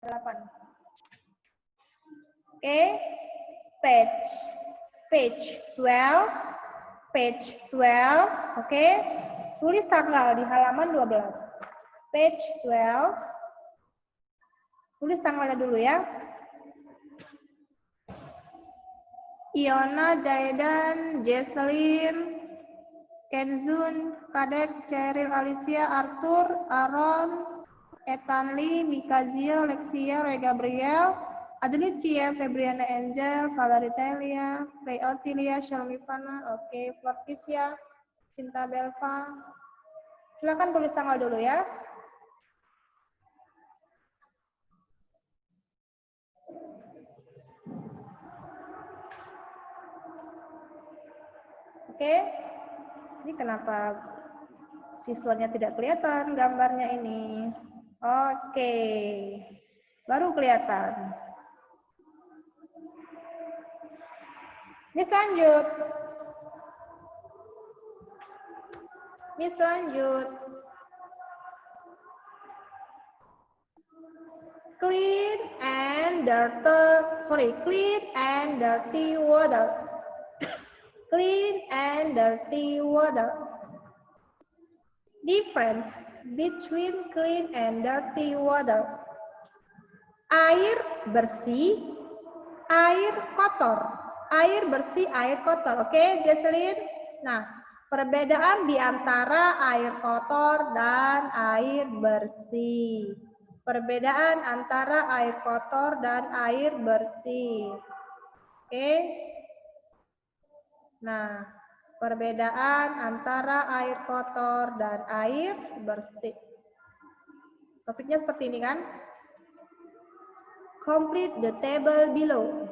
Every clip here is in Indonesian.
8. Oke, page 12, page 12, oke. Tulis tanggal di halaman 12. Page 12. Tulis tanggalnya dulu ya. Iona, Jaydan, Jesselyn, Kenzun, Kadek, Cheryl, Alicia, Arthur, Aaron, Etanli, Mikazia, Lexia, Roy Gabriel, Adelicia, Febriana Angel, Valerie Telia, Faye Otilia, Shalmi Fana, oke, Flortisia, Cinta Belva. Silakan tulis tanggal dulu ya. Oke, ini kenapa siswanya tidak kelihatan gambarnya ini? Oke, baru kelihatan. Miss lanjut. Miss lanjut. Clean and dirty water. Clean and dirty water. Difference between clean and dirty water. Air bersih, air kotor. Air bersih, air kotor. Oke, Jesselyn? Nah, perbedaan di antara air kotor dan air bersih. Perbedaan antara air kotor dan air bersih. Oke? Nah, perbedaan antara air kotor dan air bersih. Topiknya seperti ini kan? Complete the table below.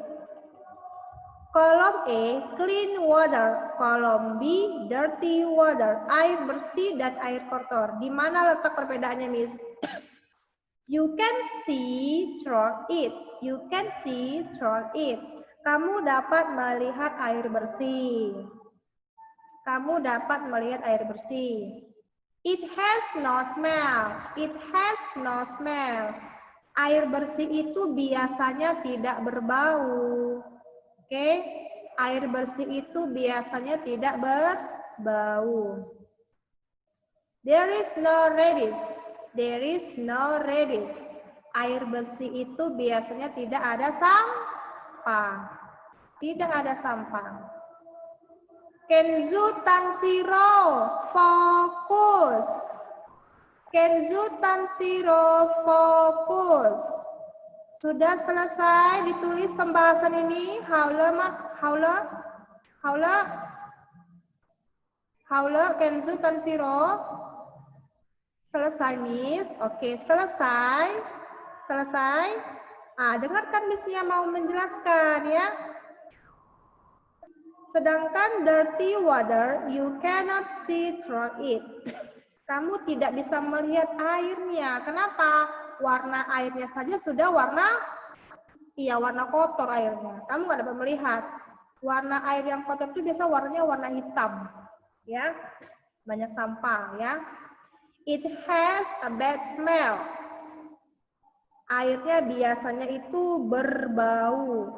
Kolom A, clean water. Kolom B, dirty water. Air bersih dan air kotor. Di mana letak perbedaannya, Miss? You can see through it. You can see through it. Kamu dapat melihat air bersih. Kamu dapat melihat air bersih. It has no smell. It has no smell. Air bersih itu biasanya tidak berbau. Oke, air bersih itu biasanya tidak berbau. There is no radish. There is no radish. Air bersih itu biasanya tidak ada sampah. Tidak ada sampah. Kenzu Tansiro, fokus. Kenzu Tansiro, fokus. Sudah selesai ditulis pembahasan ini? Haula, Kenzu Tansiro. Selesai, Miss. Oke, selesai. Selesai. Dengarkan Miss-nya mau menjelaskan ya. Sedangkan dirty water, you cannot see through it. Kamu tidak bisa melihat airnya. Kenapa? Warna airnya saja sudah warna kotor airnya. Kamu nggak dapat melihat. Warna air yang kotor itu biasa warnanya warna hitam. Ya, banyak sampah ya. It has a bad smell. Airnya biasanya itu berbau.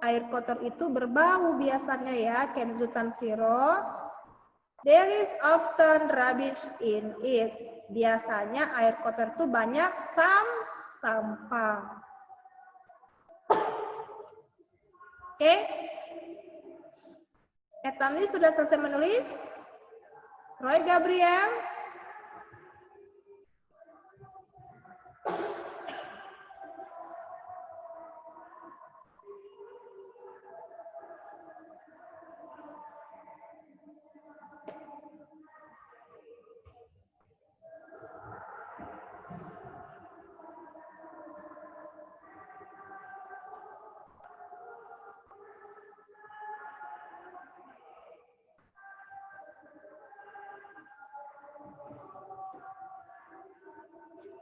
Air kotor itu berbau biasanya ya, Kenzu Tansiro. There is often rubbish in it. Biasanya air kotor itu banyak sampah. Oke? Etanli sudah selesai menulis? Roy Gabriel?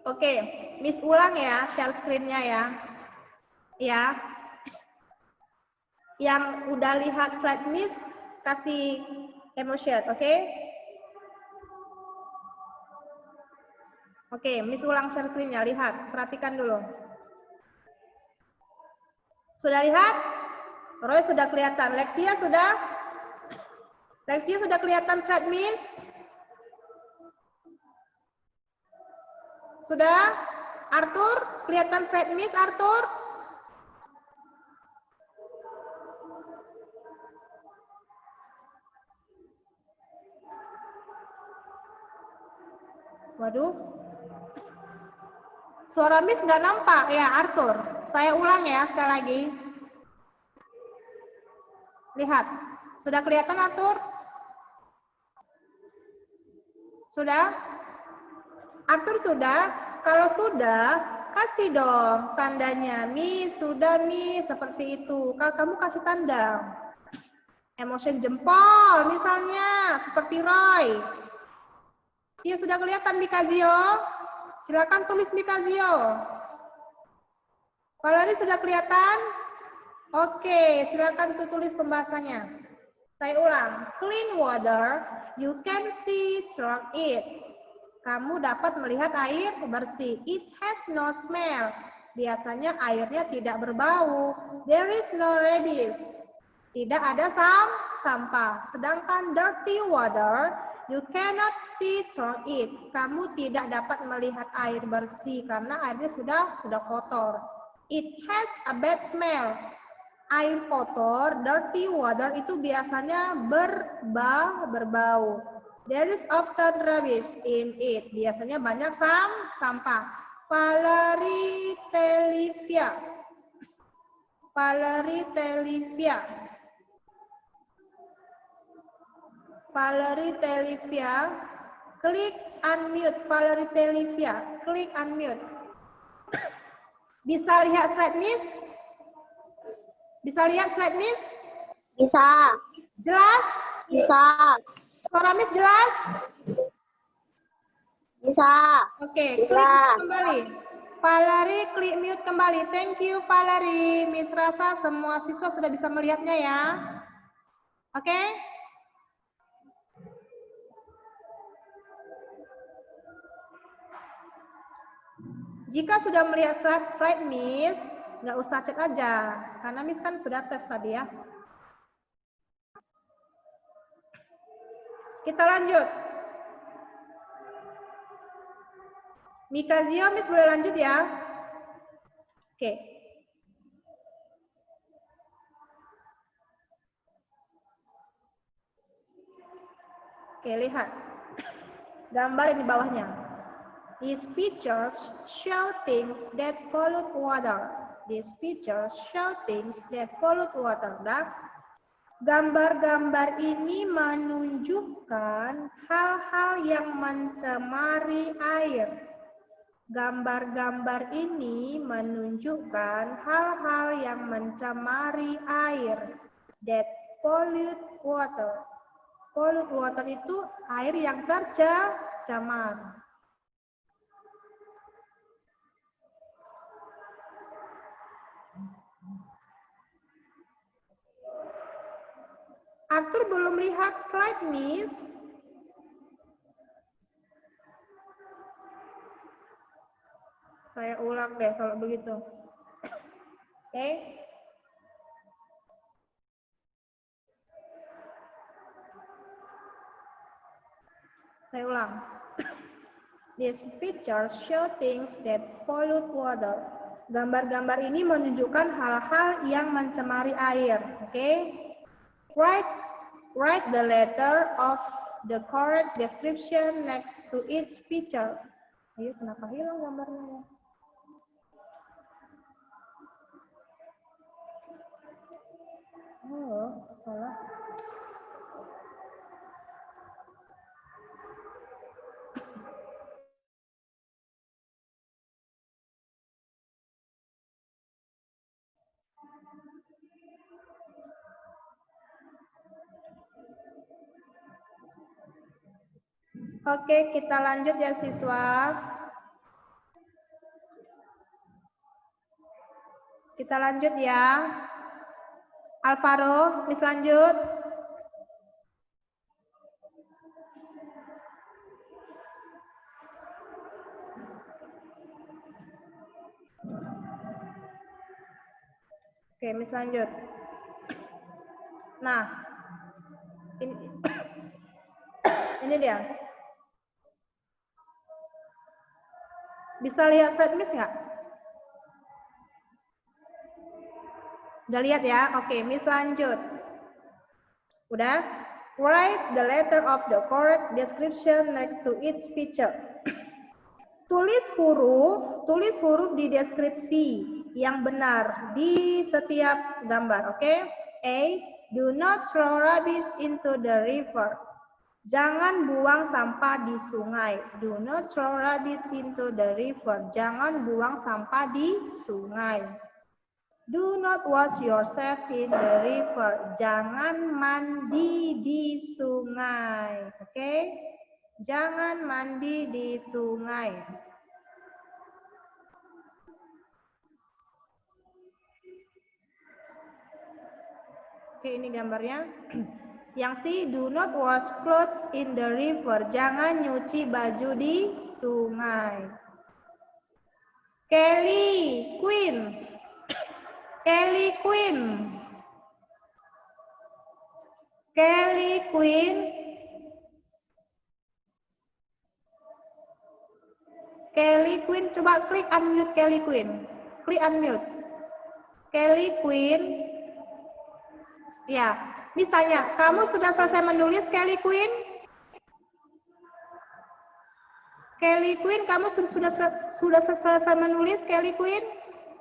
Oke, Miss ulang ya share screen-nya ya. Ya. Yang udah lihat slide Miss, kasih emotion, oke? Oke, Miss ulang share screen-nya, lihat, perhatikan dulu. Sudah lihat? Roy sudah kelihatan. Lexia sudah? Lexia sudah kelihatan slide Miss? Sudah? Arthur, kelihatan slide Miss, Arthur? Waduh. Suara Miss nggak nampak ya, Arthur. Saya ulang ya sekali lagi. Lihat. Sudah kelihatan, Arthur? Sudah? Arthur sudah? Kalau sudah, kasih dong tandanya. Miss, sudah Miss, seperti itu. Kamu kasih tanda. Emotion jempol misalnya, seperti Roy. Iya, sudah kelihatan Mikazio? Silakan tulis Mikazio. Valerie sudah kelihatan? Oke, silakan tulis pembahasannya. Saya ulang. Clean water, you can see through it. Kamu dapat melihat air bersih. It has no smell. Biasanya airnya tidak berbau. There is no rubbish. Tidak ada sampah. Sedangkan dirty water, you cannot see through it. Kamu tidak dapat melihat air bersih karena airnya sudah kotor. It has a bad smell. Air kotor, dirty water itu biasanya berbau. There is often rubbish in it. Biasanya banyak sampah. Valerie Televia. Valerie Televia. Valerie Televia. Klik unmute. Valerie Televia. Klik unmute. Bisa lihat slide Miss? Bisa lihat slide Miss? Bisa. Jelas? Bisa. Suara Miss jelas? Bisa. Oke, klik mute kembali. Valerie, klik mute kembali. Thank you, Valerie. Miss rasa semua siswa sudah bisa melihatnya ya. Oke? Jika sudah melihat slide Miss, nggak usah chat aja. Karena Miss kan sudah tes tadi ya. Kita lanjut. Mikazio, Miss boleh lanjut ya? Oke. Oke, lihat. Gambar di bawahnya. These pictures show things that pollute water. These pictures show things that pollute water. Nah, gambar-gambar ini menunjukkan hal-hal yang mencemari air. Gambar-gambar ini menunjukkan hal-hal yang mencemari air. That pollute water. Pollute water itu air yang tercemar. Arthur belum lihat slide, Miss. Saya ulang deh kalau begitu. Oke. Saya ulang. These pictures show things that pollute water. Gambar-gambar ini menunjukkan hal-hal yang mencemari air. Oke. Write the letter of the correct description next to each picture. Ayo, kenapa hilang gambarnya ya? Oh, salah. Oke, kita lanjut ya siswa. Kita lanjut ya. Alvaro, Miss lanjut. Oke, Miss lanjut. Nah, ini dia. Bisa lihat slide Miss nggak? Udah lihat ya? Oke, Miss lanjut. Udah? Write the letter of the correct description next to each picture. Tulis huruf di deskripsi yang benar di setiap gambar, oke? A. Do not throw rubbish into the river. Jangan buang sampah di sungai. Do not throw rubbish into the river. Jangan buang sampah di sungai. Do not wash yourself in the river. Jangan mandi di sungai. Oke? Jangan mandi di sungai. Oke, ini gambarnya. Yang C, do not wash clothes in the river. Jangan nyuci baju di sungai. Kelly Queen. Kelly Queen. Kelly Queen. Kelly Queen, coba klik unmute Kelly Queen. Klik unmute. Kelly Queen. Ya, Miss tanya, kamu sudah selesai menulis Kelly Queen? Kelly Queen, kamu sudah selesai menulis Kelly Queen?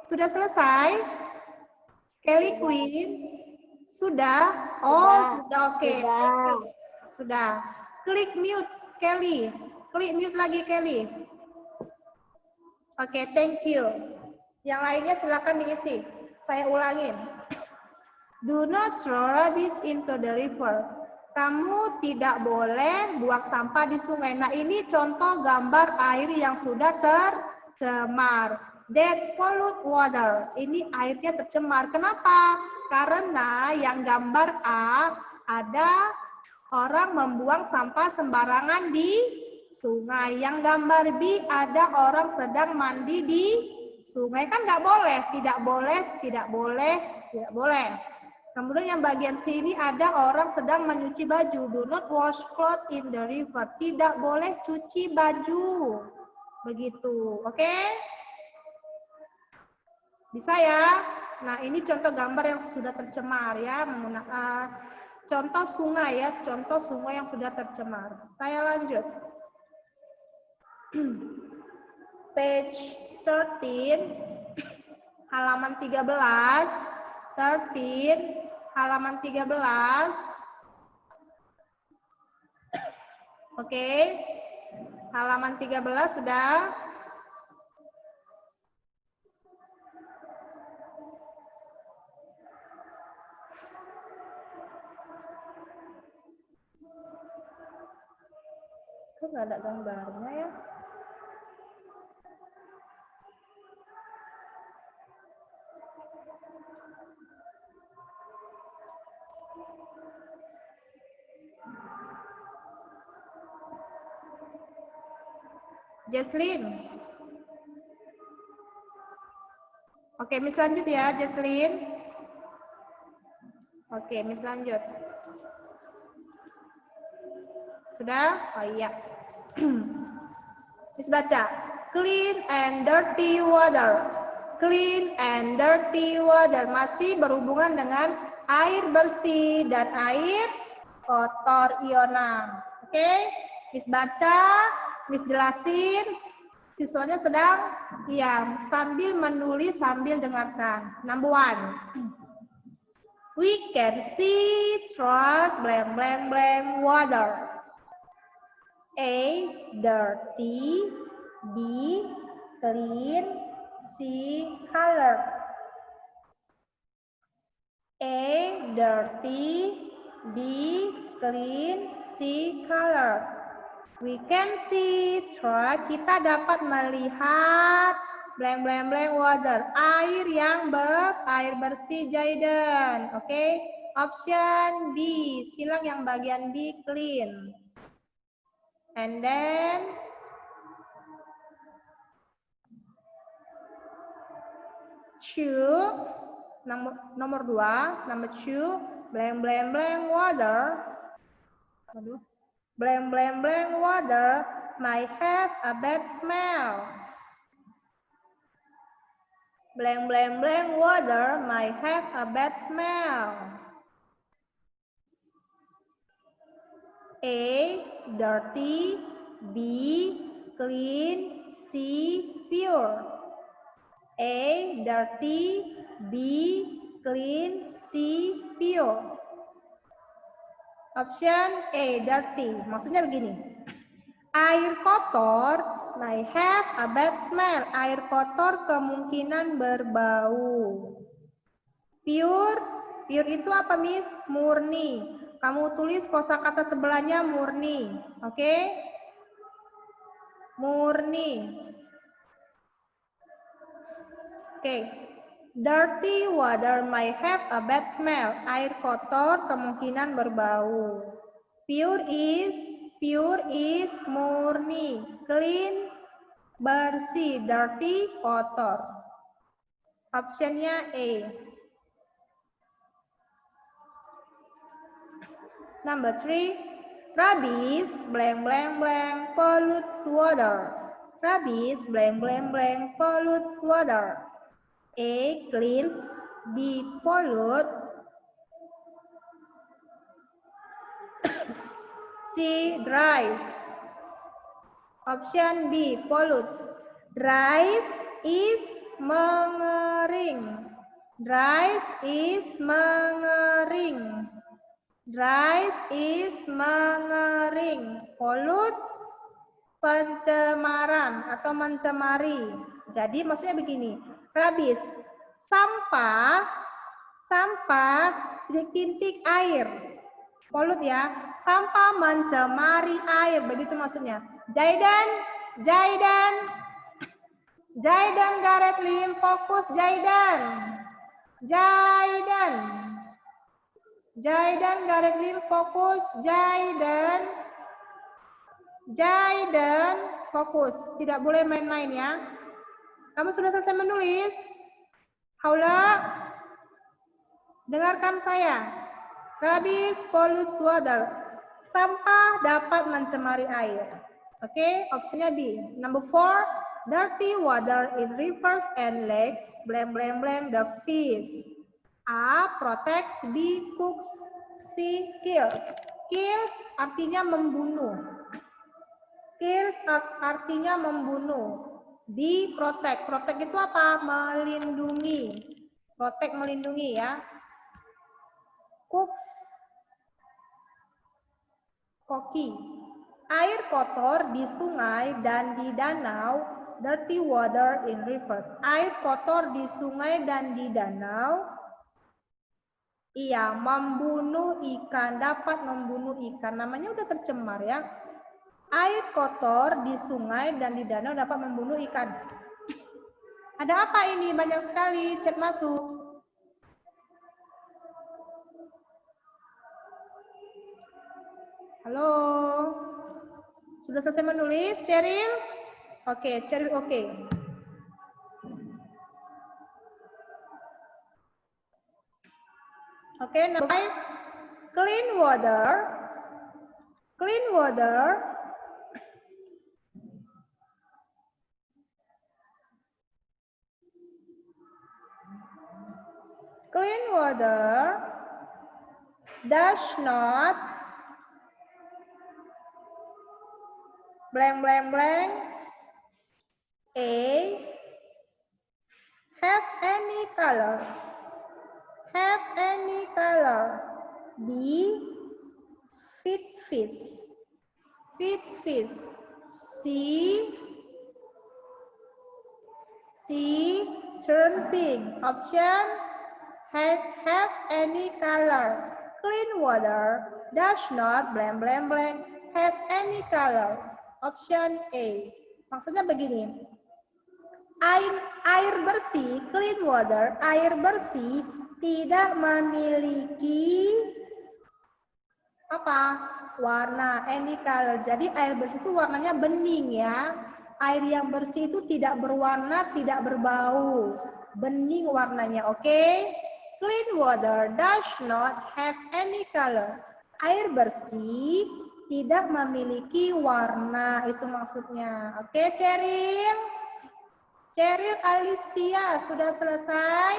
Sudah selesai? Kelly Queen? Sudah? Oh, sudah, oke. Sudah. Klik mute Kelly. Klik mute lagi Kelly. Oke, thank you. Yang lainnya silakan diisi. Saya ulangin. Do not throw rubbish into the river. Kamu tidak boleh buang sampah di sungai. Nah, ini contoh gambar air yang sudah tercemar. That pollute water. Ini airnya tercemar. Kenapa? Karena yang gambar A ada orang membuang sampah sembarangan di sungai. Yang gambar B ada orang sedang mandi di sungai. Kan nggak boleh, tidak boleh, tidak boleh, tidak boleh. Kemudian yang bagian sini ada orang sedang mencuci baju. Do not wash clothes in the river. Tidak boleh cuci baju. Begitu, oke? Bisa ya? Nah, ini contoh gambar yang sudah tercemar ya, menggunakan contoh sungai ya, contoh sungai yang sudah tercemar. Saya lanjut. Page 13, halaman 13, 13, halaman 13. Oke. Halaman 13 sudah. Kok nggak ada gambarnya ya? Jesslyn. Oke, Miss lanjut ya, Jesslyn. Oke, Miss lanjut. Sudah? Oh iya. Miss baca. Clean and dirty water. Clean and dirty water. Masih berhubungan dengan air bersih dan air kotor, Iona. Oke? Miss baca. Miss jelasin, siswanya sedang sambil menulis sambil dengarkan. Number 1. We can see truck blank blank blank water. A. Dirty. B. Clean. C. Color. A. Dirty. B. Clean. C. Color. We can see truck. Kita dapat melihat blank blank blank water. Air yang air bersih, Jaiden. Oke. Option B. Silang yang bagian B, clean. And then choose Nomor 2, number 2, blank blank blank water. Aduh. Blank blank blank water might have a bad smell. Blank blank blank water might have a bad smell. A, dirty. B, clean. C, pure. A, dirty. B, clean. C, pure. Option A, dirty. Maksudnya begini. Air kotor may have a bad smell. Air kotor kemungkinan berbau. Pure, pure itu apa, Miss? Murni. Kamu tulis kosakata sebelahnya murni. Oke? Murni. Oke. Dirty water may have a bad smell. Air kotor kemungkinan berbau. Pure is murni. Clean, bersih. Dirty, kotor. Optionnya A. Number 3, rubbish blank blank blank pollutes water. Rubbish blank blank blank pollutes water. A, cleans. B, pollute. C, dries. Option B, pollutes. Dries is mengering. Dries is mengering. Dries is mengering. Pollute, pencemaran atau mencemari. Jadi maksudnya begini, rubbish, sampah titik air. Pollute ya, sampah mencemari air, begitu maksudnya. Jaidan Gareth Lim, fokus Jaidan Gareth Lim, fokus Jaidan, fokus. Tidak boleh main-main ya. Kamu sudah selesai menulis? Haula, dengarkan saya. Rubbish pollutes water. Sampah dapat mencemari air. Oke, opsinya B. Number 4, dirty water in rivers and lakes blank blank blank the fish. A, protects. B, cooks. C, kills. Kills artinya membunuh. Kills artinya membunuh. B, protect. Protect itu apa? Melindungi. Protect, melindungi ya. Cooks, koki. Air kotor di sungai dan di danau. Dirty water in rivers. Air kotor di sungai dan di danau. Iya, membunuh ikan. Dapat membunuh ikan. Namanya udah tercemar ya. Air kotor di sungai dan di danau dapat membunuh ikan. Ada apa ini? Banyak sekali chat masuk. Halo. Sudah selesai menulis, Cheryl? Oke, Cheryl oke. Oke, number 5. Clean water. Clean water. Clean water does not blank blank blank. A, have any color. Have any color. B, fit fish. Fit fish. C, turn pink. Option, have any color. Clean water does not blank blank blank have any color. Option A. Maksudnya begini. Air bersih, clean water, air bersih tidak memiliki apa? Warna, any color. Jadi air bersih itu warnanya bening ya. Air yang bersih itu tidak berwarna, tidak berbau. Bening warnanya, oke? Clean water does not have any color. Air bersih tidak memiliki warna, itu maksudnya. Oke, Cheryl? Cheryl Alicia, sudah selesai?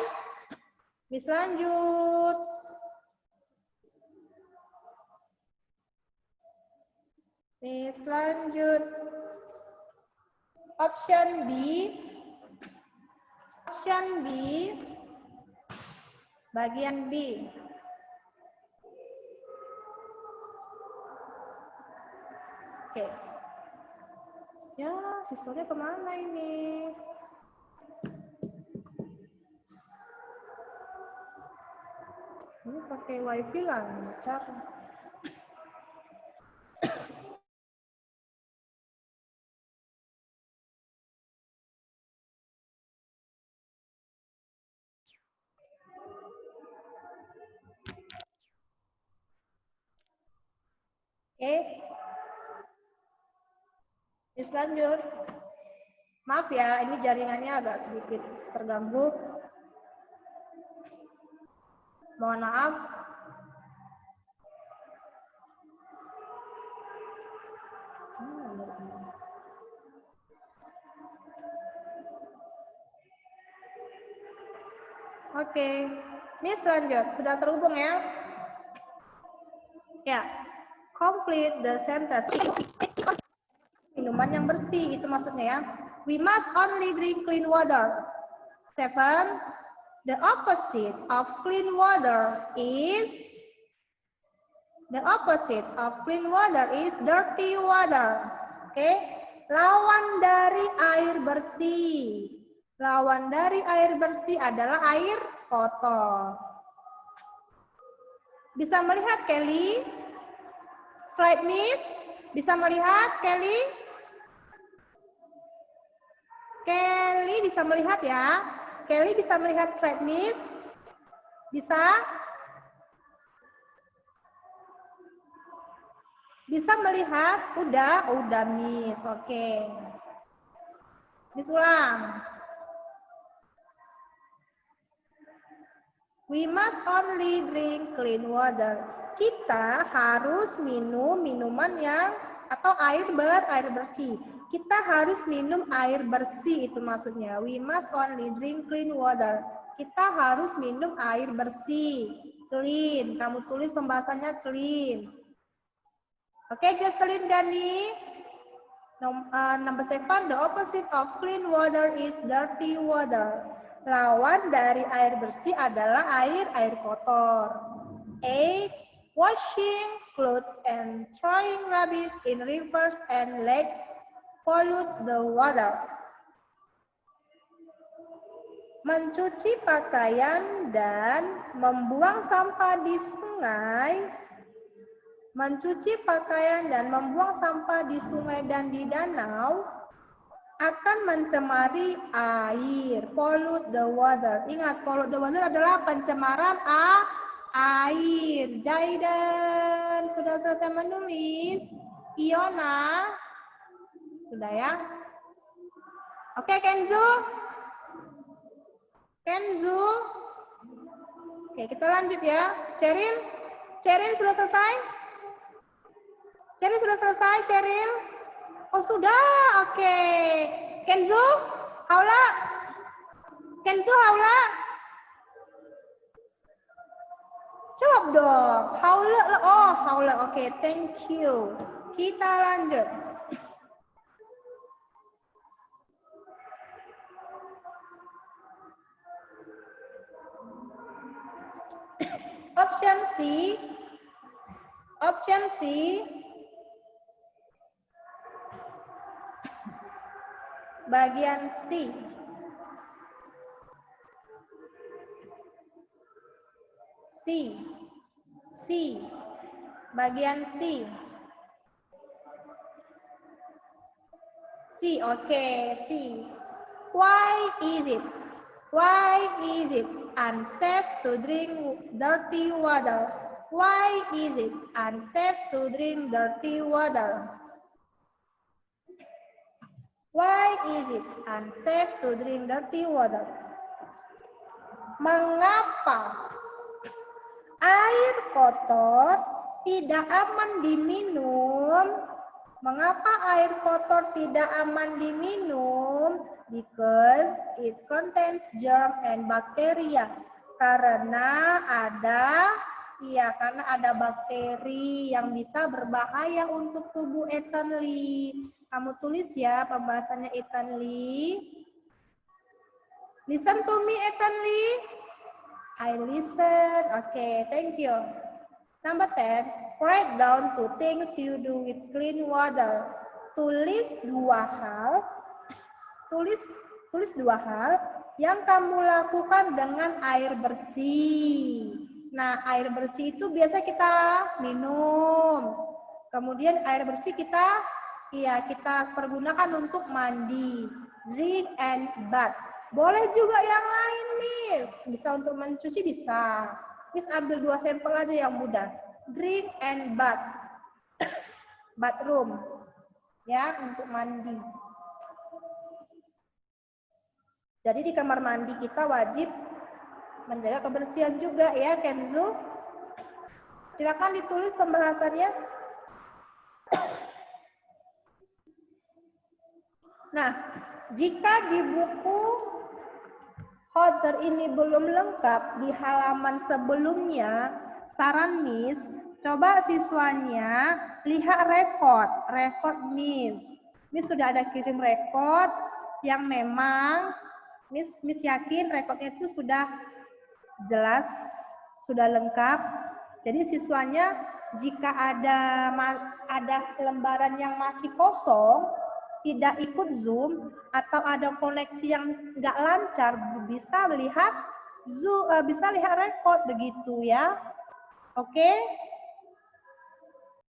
Miss lanjut. Miss lanjut. Option B. Option B. Bagian B. Oke. Ya, siswanya kemana ini? Ini pakai wifi lancar. Oke. Terus lanjut. Maaf ya, ini jaringannya agak sedikit terganggu. Mohon maaf. Oke. Miss lanjut. Sudah terhubung ya? Ya. Complete the sentence. Minuman yang bersih, itu maksudnya ya. We must only drink clean water. 7. The opposite of clean water is dirty water. Oke. Lawan dari air bersih. Lawan dari air bersih adalah air kotor. Bisa melihat Kelly? Slide Miss? Bisa melihat Kelly? Kelly bisa melihat ya? Kelly bisa melihat slide Miss? Bisa? Bisa melihat? Udah Miss. Oke. Miss ulang. We must only drink clean water. Kita harus minum minuman yang atau air bersih. Kita harus minum air bersih, itu maksudnya. We must only drink clean water. Kita harus minum air bersih. Clean. Kamu tulis pembahasannya clean. Oke, Jocelyn Gani. Number 7, the opposite of clean water is dirty water. Lawan dari air bersih adalah air kotor. 8, washing clothes and throwing rubbish in rivers and lakes pollute the water. Mencuci pakaian dan membuang sampah di sungai. Mencuci pakaian dan membuang sampah di sungai dan di danau akan mencemari air. Pollute the water. Ingat, pollute the water adalah pencemaran air. Jaidan, sudah selesai menulis? Iona, sudah ya? Oke, Kenzo? Kenzo? Oke, kita lanjut ya. Cheryl? Cheryl sudah selesai? Cheryl sudah selesai, Cheryl? Oh, sudah. Oke. Kenzo? Haula? Kenzo, Haula? Jawab dong. Haula. Oh, Haula. Oke, thank you. Kita lanjut. Option C. Option C. Bagian C. C. Bagian C. C, oke, C. Why is it unsafe to drink dirty water? Why is it unsafe to drink dirty water? Why is it unsafe to drink dirty water? Mengapa air kotor tidak aman diminum. Mengapa air kotor tidak aman diminum? Because it contains germ and bacteria. Karena ada bakteri yang bisa berbahaya untuk tubuh Ethan Lee. Kamu tulis ya pembahasannya Ethan Lee. Listen to me, Ethan Lee. I listen. Okay, thank you. Number 10, write down 2 things you do with clean water. Tulis dua hal yang kamu lakukan dengan air bersih. Nah, air bersih itu biasa kita minum. Kemudian air bersih kita pergunakan untuk mandi. Drink and bath. Boleh juga yang lain, Miss. Bisa untuk mencuci bisa. Miss ambil 2 sampel aja yang mudah. Drink and bath. Bathroom. Ya, untuk mandi. Jadi di kamar mandi kita wajib menjaga kebersihan juga ya, Kenzo. Silakan ditulis pembahasannya. Nah, jika di buku Hotter ini belum lengkap di halaman sebelumnya, saran Miss, coba siswanya lihat rekod Miss. Miss sudah ada kirim rekod yang memang Miss yakin rekodnya itu sudah jelas, sudah lengkap. Jadi siswanya jika ada lembaran yang masih kosong, tidak ikut Zoom atau ada koneksi yang nggak lancar, bisa lihat rekod begitu ya. Oke?